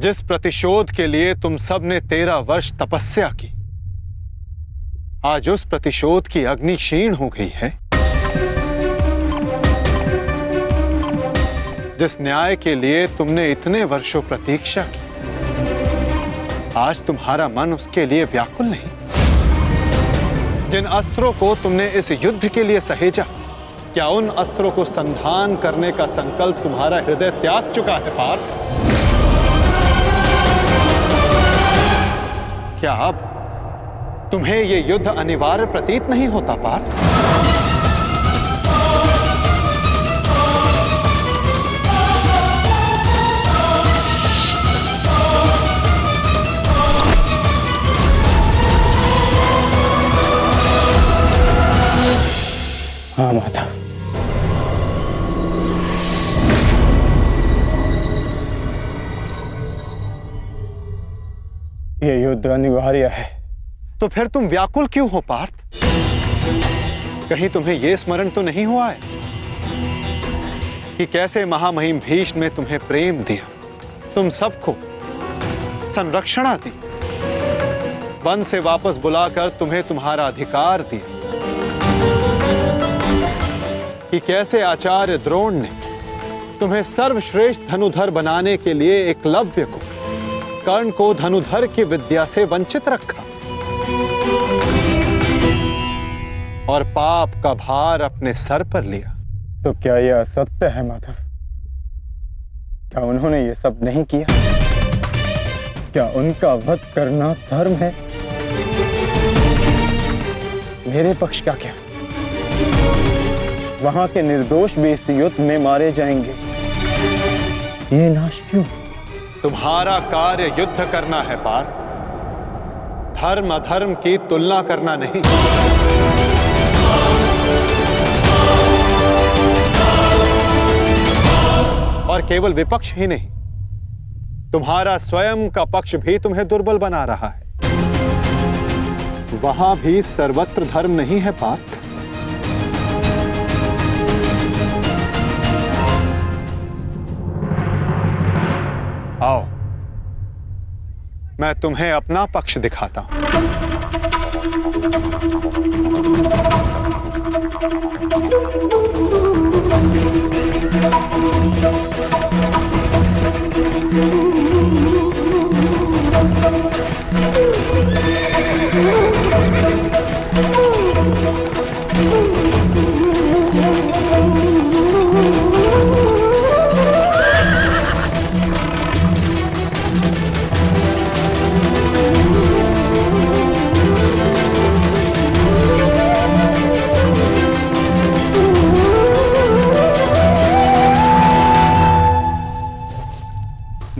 जिस प्रतिशोध के लिए तुम सब ने 13 वर्ष तपस्या की, आज उस प्रतिशोध की अग्नि क्षीण हो गई है। जिस न्याय के लिए तुमने इतने वर्षों प्रतीक्षा की, आज तुम्हारा मन उसके लिए व्याकुल नहीं। जिन अस्त्रों को तुमने इस युद्ध के लिए सहेजा, क्या उन अस्त्रों को संधान करने का संकल्प तुम्हारा हृदय त्याग चुका है पार्थ? क्या अब तुम्हें यह युद्ध अनिवार्य प्रतीत नहीं होता पार्थ? हाँ माता, ये युद्ध अनिवार्य है। तो फिर तुम व्याकुल क्यों हो पार्थ? कहीं तुम्हें यह स्मरण तो नहीं हुआ है कि कैसे महामहिम भीष्म ने तुम्हें प्रेम दिया, तुम सबको संरक्षणा दी, वन से वापस बुलाकर तुम्हें तुम्हारा अधिकार दिया, कि कैसे आचार्य द्रोण ने तुम्हें सर्वश्रेष्ठ धनुधर बनाने के लिए एकलव्य को, कर्ण को धनुधर की विद्या से वंचित रखा और पाप का भार अपने सर पर लिया। तो क्या यह असत्य है माधव? क्या उन्होंने ये सब नहीं किया? क्या उनका वध करना धर्म है? मेरे पक्ष का क्या? वहां के निर्दोष भी इस युद्ध में मारे जाएंगे। ये नाश क्यों? तुम्हारा कार्य युद्ध करना है पार्थ, धर्म अधर्म की तुलना करना नहीं। और केवल विपक्ष ही नहीं, तुम्हारा स्वयं का पक्ष भी तुम्हें दुर्बल बना रहा है। वहां भी सर्वत्र धर्म नहीं है पार्थ। आओ, मैं तुम्हें अपना पक्ष दिखाता हूं।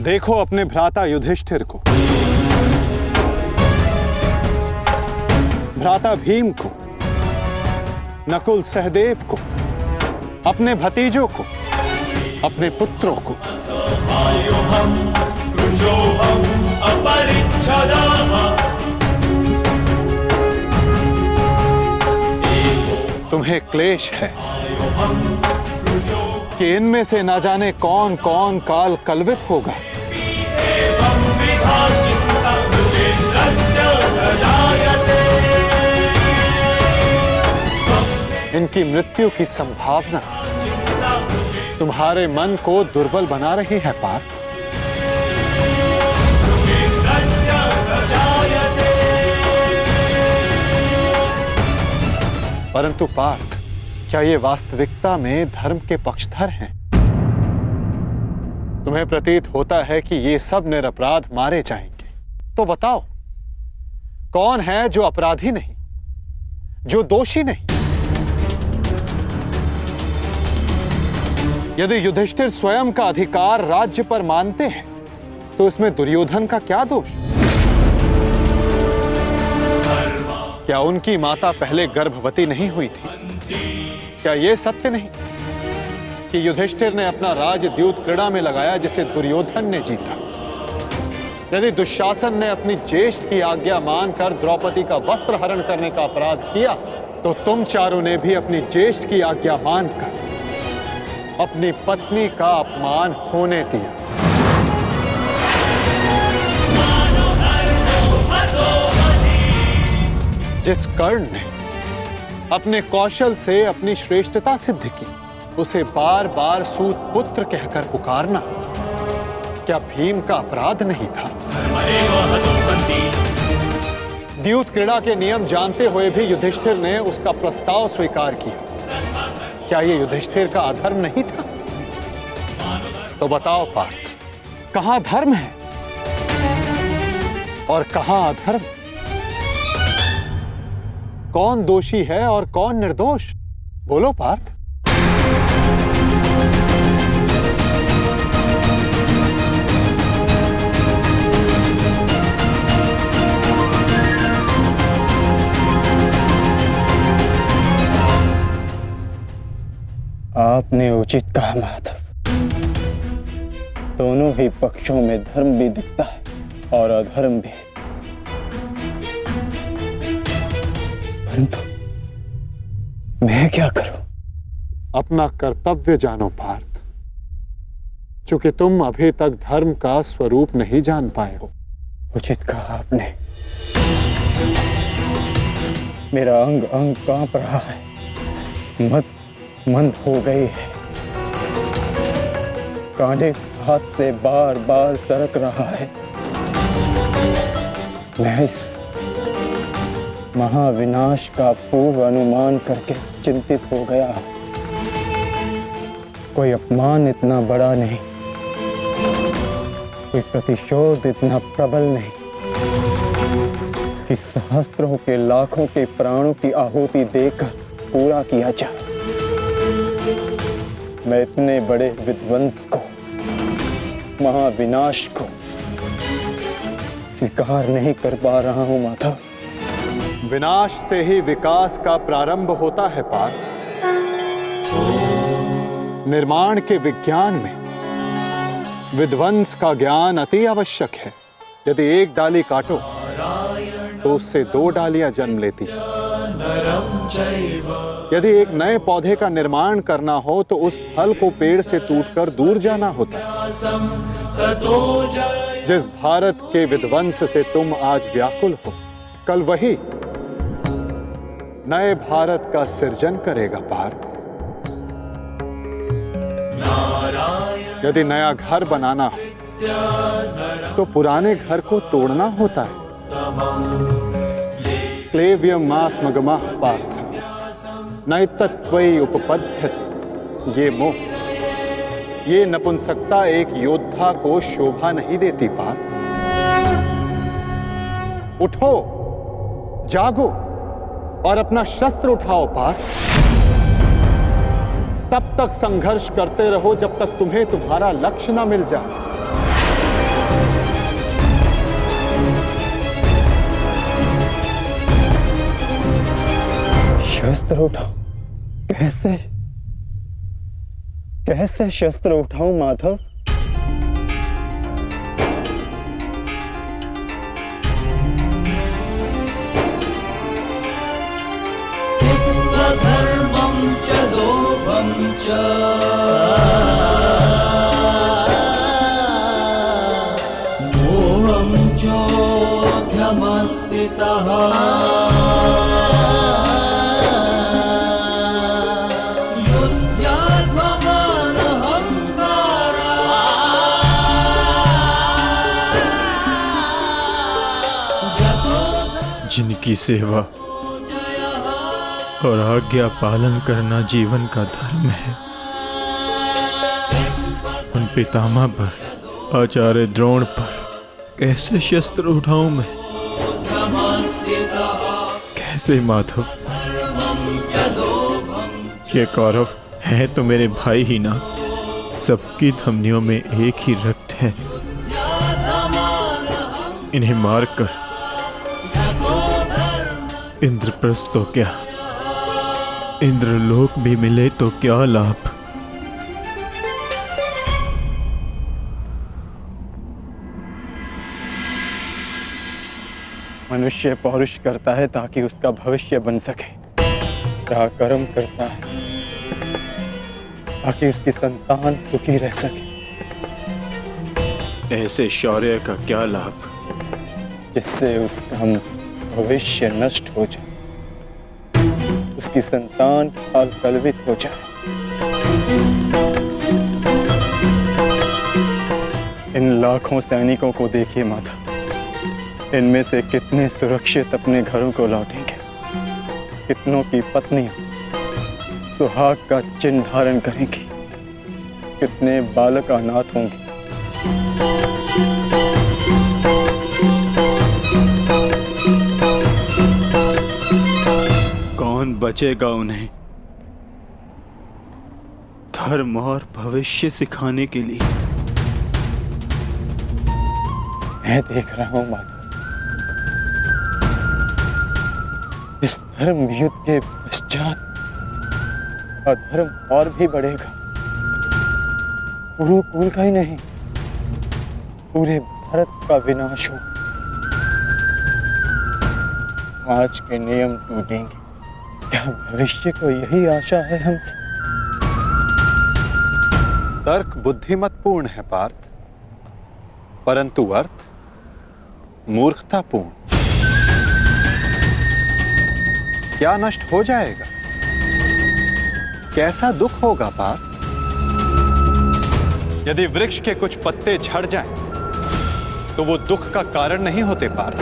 देखो अपने भ्राता युधिष्ठिर को, भ्राता भीम को, नकुल सहदेव को, अपने भतीजों को, अपने पुत्रों को। तुम्हें क्लेश है कि इनमें से ना जाने कौन कौन काल कलवित होगा। इनकी मृत्यु की संभावना तुम्हारे मन को दुर्बल बना रही है पार्थ। परंतु पार्थ, क्या ये वास्तविकता में धर्म के पक्षधर हैं? तुम्हें प्रतीत होता है कि ये सब निरपराध मारे जाएंगे। तो बताओ, कौन है जो अपराधी नहीं, जो दोषी नहीं? यदि युधिष्ठिर स्वयं का अधिकार राज्य पर मानते हैं, तो इसमें दुर्योधन का क्या दोष? क्या उनकी माता पहले गर्भवती नहीं हुई थी? क्या यह सत्य नहीं कि युधिष्ठिर ने अपना राजद्यूत क्रीड़ा में लगाया जिसे दुर्योधन ने जीता? यदि दुशासन ने अपनी ज्येष्ठ की आज्ञा मानकर द्रौपदी का वस्त्र हरण करने का अपराध किया, तो तुम चारों ने भी अपनी ज्येष्ठ की आज्ञा मानकर अपनी पत्नी का अपमान होने दिया। जिस कर्ण ने अपने कौशल से अपनी श्रेष्ठता सिद्ध की, उसे बार बार सूत पुत्र कहकर पुकारना क्या भीम का अपराध नहीं था? द्यूत क्रीड़ा के नियम जानते हुए भी युधिष्ठिर ने उसका प्रस्ताव स्वीकार किया। क्या यह युधिष्ठिर का अधर्म नहीं था? तो बताओ पार्थ, कहां धर्म है और कहां अधर्म? कौन दोषी है और कौन निर्दोष? बोलो पार्थ। आपने उचित कहा माधव। दोनों ही पक्षों में धर्म भी दिखता है और अधर्म भी। परंतु मैं क्या करूं? अपना कर्तव्य जानो पार्थ, चूंकि तुम अभी तक धर्म का स्वरूप नहीं जान पाए हो। उचित कहा आपने। मेरा अंग अंग कांप रहा है, मंद हो गई है, कांधे हाथ से बार बार सरक रहा है। मैं इस महाविनाश का पूर्व अनुमान करके चिंतित हो गया। कोई अपमान इतना बड़ा नहीं, कोई प्रतिशोध इतना प्रबल नहीं कि सहस्त्रों के लाखों के प्राणों की आहुति देकर पूरा किया जाए। मैं इतने बड़े विध्वंस को, महाविनाश को स्वीकार नहीं कर पा रहा हूं माधव। विनाश से ही विकास का प्रारंभ होता है पार्थ। निर्माण के विज्ञान में विध्वंस का ज्ञान अति आवश्यक है। यदि एक डाली काटो तो उससे 2 डालियां जन्म लेती। यदि एक नए पौधे का निर्माण करना हो तो उस फल को पेड़ से टूटकर दूर जाना होता है। जिस भारत के विध्वंस से तुम आज व्याकुल हो, कल वही नए भारत का सृजन करेगा पार्थ। यदि नया घर बनाना हो तो पुराने घर को तोड़ना होता है। क्लेव्यम मास मगमः पार्थ नैतत्वयि उपपद्यते। ये मोह, ये नपुंसकता एक योद्धा को शोभा नहीं देती पार्थ। उठो, जागो और अपना शस्त्र उठाओ पार्थ। तब तक संघर्ष करते रहो जब तक तुम्हें तुम्हारा लक्ष्य न मिल जाए। शस्त्र उठाओ? कैसे कैसे शस्त्र उठाऊं माधव? धर्मं च लोभं च मोहं चोऽध्यमस्थितः जिनकी सेवा और आज्ञा पालन करना जीवन का धर्म है, उन पितामह पर, आचार्य द्रोण पर कैसे शस्त्र उठाऊं मैं? कैसे माधव? ये कौरव है तो मेरे भाई ही ना। सबकी धमनियों में एक ही रक्त है। इन्हें मारकर इंद्रप्रस्थ तो क्या, इंद्रलोक भी मिले तो क्या लाभ? मनुष्य पौरुष करता है ताकि उसका भविष्य बन सके, कर्म करता है ताकि उसकी संतान सुखी रह सके। ऐसे शौर्य का क्या लाभ जिससे उसका भविष्य नष्ट हो जाए। उसकी संतान काल कलवित हो जाए। इन लाखों सैनिकों को देखिए माता, इनमें से कितने सुरक्षित अपने घरों को लौटेंगे, कितनों की पत्नियां सुहाग का चिन्ह धारण करेंगी, कितने बालक अनाथ होंगे। कौन बचेगा उन्हें धर्म और भविष्य सिखाने के लिए? मैं देख रहा हूं माता, इस धर्म युद्ध के पश्चात अधर्म और भी बढ़ेगा। कुरुकुल का ही नहीं, पूरे भारत का विनाश होगा। आज के नियम टूटेंगे। क्या भविष्य को यही आशा है हमसे? तर्क बुद्धिमतपूर्ण है पार्थ, परंतु अर्थ मूर्खतापूर्ण। क्या नष्ट हो जाएगा? कैसा दुख होगा पार्थ? यदि वृक्ष के कुछ पत्ते झड़ जाएं, तो वो दुख का कारण नहीं होते पार्थ।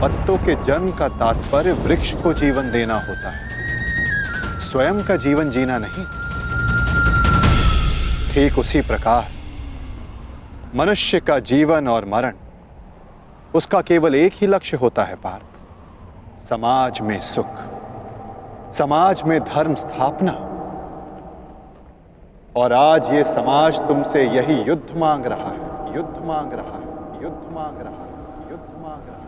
पत्तों के जन्म का तात्पर्य वृक्ष को जीवन देना होता है, स्वयं का जीवन जीना नहीं। ठीक उसी प्रकार मनुष्य का जीवन और मरण, उसका केवल एक ही लक्ष्य होता है पार्थ, समाज में सुख, समाज में धर्म स्थापना। और आज ये समाज तुमसे यही युद्ध मांग रहा है, युद्ध मांग रहा है, युद्ध मांग रहा है, युद्ध मांग रहा है।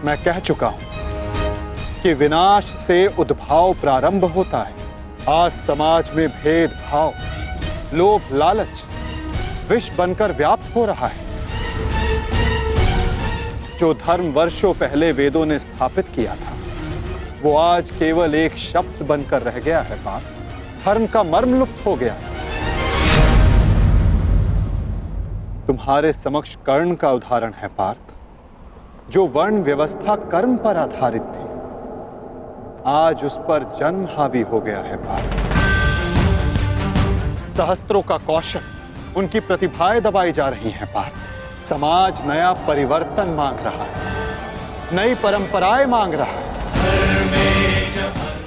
मैं कह चुका हूं कि विनाश से उद्भाव प्रारंभ होता है। आज समाज में भेदभाव, लोभ, लालच विष बनकर व्याप्त हो रहा है। जो धर्म वर्षों पहले वेदों ने स्थापित किया था, वो आज केवल एक शब्द बनकर रह गया है बात। धर्म का मर्म लुप्त हो गया। तुम्हारे समक्ष कर्ण का उदाहरण है पार्थ, जो वर्ण व्यवस्था कर्म पर आधारित थी, आज उस पर जन्म हावी हो गया है पार्थ। सहस्त्रों का कौशल, उनकी प्रतिभाएं दबाई जा रही हैं पार्थ। समाज नया परिवर्तन मांग रहा है, नई परंपराएं मांग रहा है,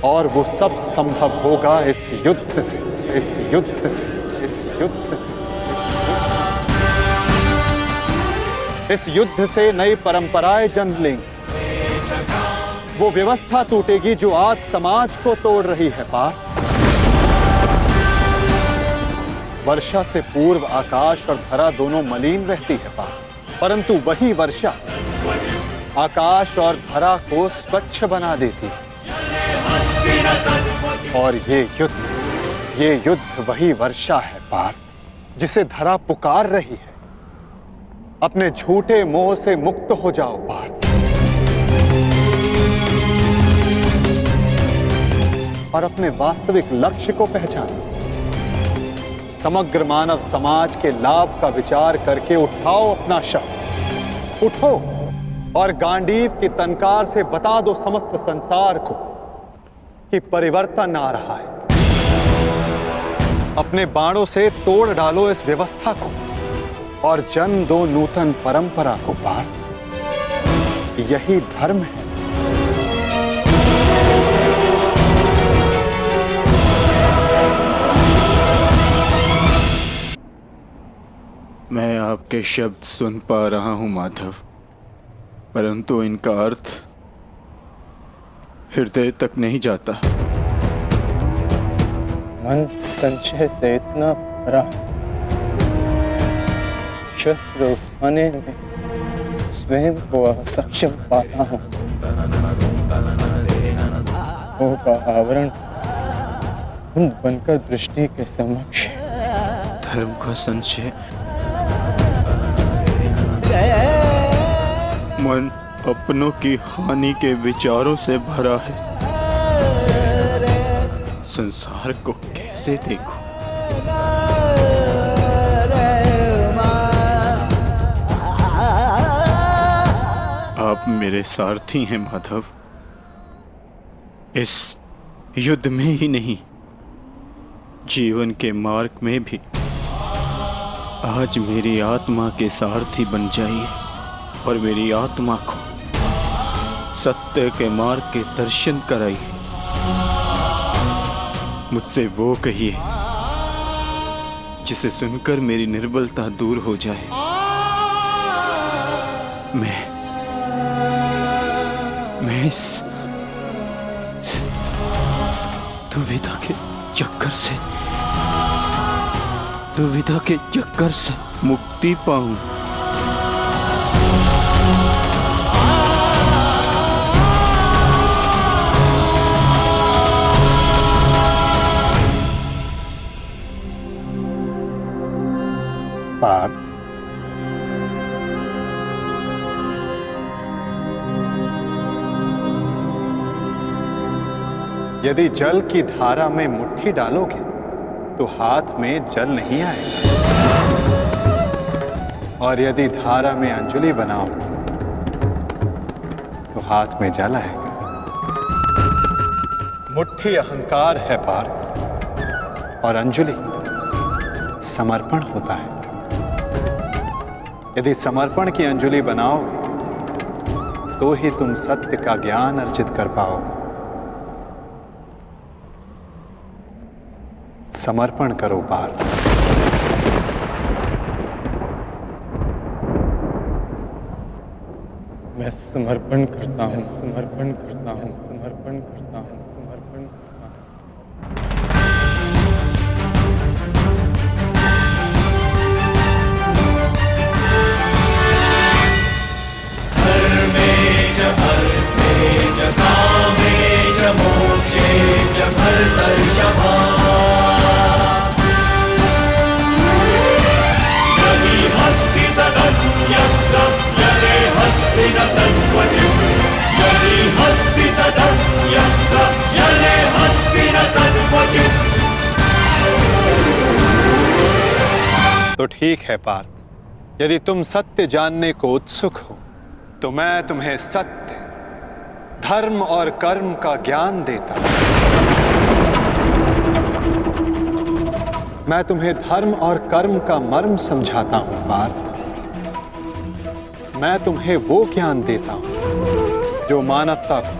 और वो सब संभव होगा इस युद्ध से, इस युद्ध से, इस युद्ध से। इस युद्ध से नई परंपराएं जन्म लेंगी। वो व्यवस्था टूटेगी जो आज समाज को तोड़ रही है पार्थ। वर्षा से पूर्व आकाश और धरा दोनों मलिन रहती है पार्थ, परंतु वही वर्षा आकाश और धरा को स्वच्छ बना देती है। और ये युद्ध वही वर्षा है पार्थ, जिसे धरा पुकार रही है। अपने झूठे मोह से मुक्त हो जाओ पार्थ, और अपने वास्तविक लक्ष्य को पहचानो। समग्र मानव समाज के लाभ का विचार करके उठाओ अपना शस्त्र, उठो और गांडीव की तनकार से बता दो समस्त संसार को कि परिवर्तन आ रहा है। अपने बाणों से तोड़ डालो इस व्यवस्था को और जन्म दो नूतन परंपरा को पार्थ। यही धर्म है। मैं आपके शब्द सुन पा रहा हूं माधव, परंतु इनका अर्थ हृदय तक नहीं जाता। मन संशय से इतना भरा, शस्त्र उठाने में स्वयं को असक्षम पाता हूं। मोह का आवरण धुंध बनकर दृष्टि के समक्ष। धर्म का संशय, मन अपनों की हानि के विचारों से भरा है। संसार को कैसे देखूं? आप मेरे सारथी हैं माधव, इस युद्ध में ही नहीं, जीवन के मार्ग में भी आज मेरी आत्मा के सारथी बन जाइए और मेरी आत्मा को सत्य के मार्ग के दर्शन कराइए। मुझसे वो कहिए जिसे सुनकर मेरी निर्बलता दूर हो जाए। मैं इस दुविधा के चक्कर से मुक्ति पाऊं। पार्थ, यदि जल की धारा में मुट्ठी डालोगे तो हाथ में जल नहीं आएगा, और यदि धारा में अंजलि बनाओगे तो हाथ में जल आएगा। मुट्ठी अहंकार है पार्थ, और अंजलि समर्पण होता है। यदि समर्पण की अंजलि बनाओगे तो ही तुम सत्य का ज्ञान अर्जित कर पाओगे। समर्पण करो पार्थ। मैं समर्पण करता हूँ, समर्पण करता हूँ, समर्पण करता हूँ, समर्पण करता हूँ। तो ठीक है पार्थ, यदि तुम सत्य जानने को उत्सुक हो तो मैं तुम्हें सत्य, धर्म और कर्म का ज्ञान देता हूं। मैं तुम्हें धर्म और कर्म का मर्म समझाता हूं पार्थ। मैं तुम्हें वो ज्ञान देता हूं जो मानवता को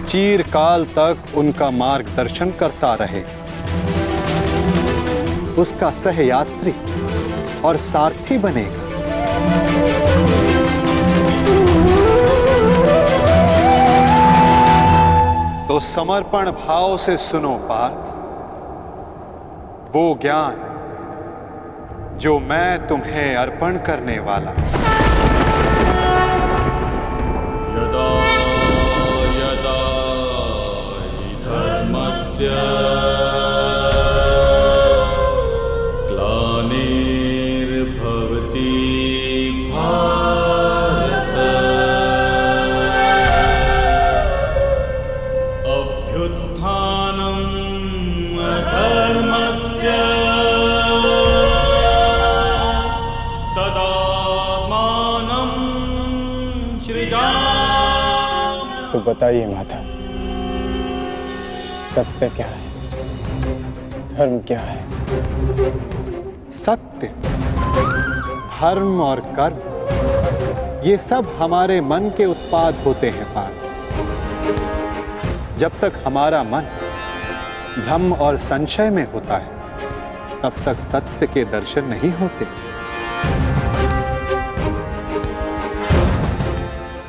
चिरकाल तक उनका मार्गदर्शन करता रहे, उसका सहयात्री और सारथी बनेगा। तो समर्पण भाव से सुनो पार्थ, वो ज्ञान जो मैं तुम्हें अर्पण करने वाला। यदा यदा हि धर्मस्य तो बताइए माता, सत्य क्या है, धर्म क्या है? सत्य, धर्म और कर्म ये सब हमारे मन के उत्पाद होते हैं पार्थ। जब तक हमारा मन भ्रम और संशय में होता है तब तक सत्य के दर्शन नहीं होते।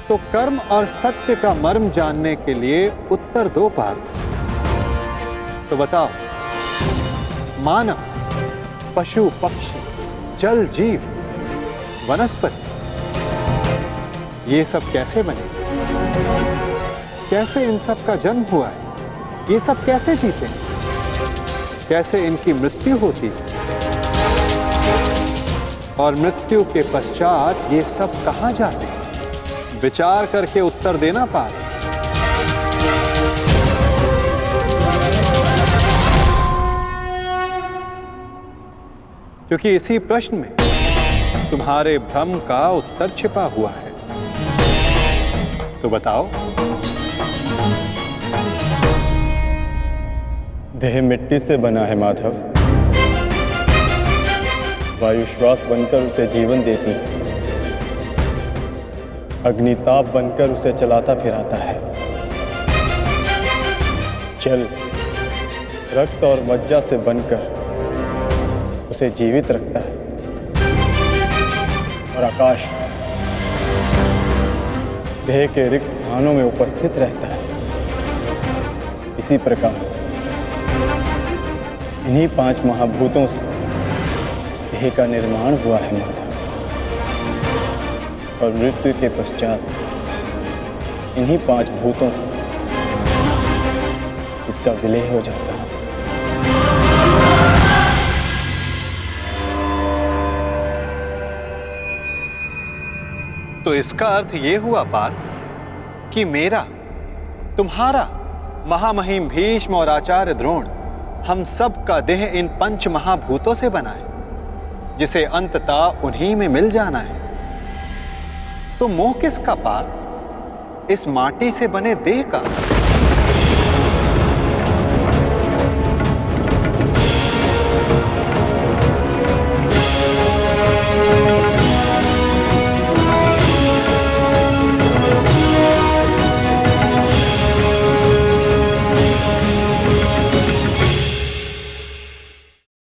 तो कर्म और सत्य का मर्म जानने के लिए उत्तर दो पार्थ। तो बताओ, मानव, पशु पक्षी, जल जीव, वनस्पति ये सब कैसे बने? कैसे इन सब का जन्म हुआ है? ये सब कैसे जीते हैं? कैसे इनकी मृत्यु होती है? और मृत्यु के पश्चात ये सब कहां जाते हैं? विचार करके उत्तर देना पार्थ। क्योंकि इसी प्रश्न में तुम्हारे भ्रम का उत्तर छिपा हुआ है। तो बताओ, देह मिट्टी से बना है माधव, वायु श्वास बनकर उसे जीवन देती है, अग्निताप बनकर उसे चलाता फिराता है, जल रक्त और मज्जा से बनकर उसे जीवित रखता है, और आकाश देह के रिक्त स्थानों में उपस्थित रहता है। इसी प्रकार इन्हीं 5 महाभूतों से देह का निर्माण हुआ है माधव, और मृत्यु के पश्चात इन्हीं 5 भूतों से इसका विलय हो जाता है। तो इसका अर्थ ये हुआ पार्थ कि मेरा, तुम्हारा, महामहिम भीष्म और आचार्य द्रोण, हम सब का देह इन 5 महाभूतों से बना है, जिसे अंततः उन्हीं में मिल जाना है। तो मोह किसका पार्थ? इस माटी से बने देह का।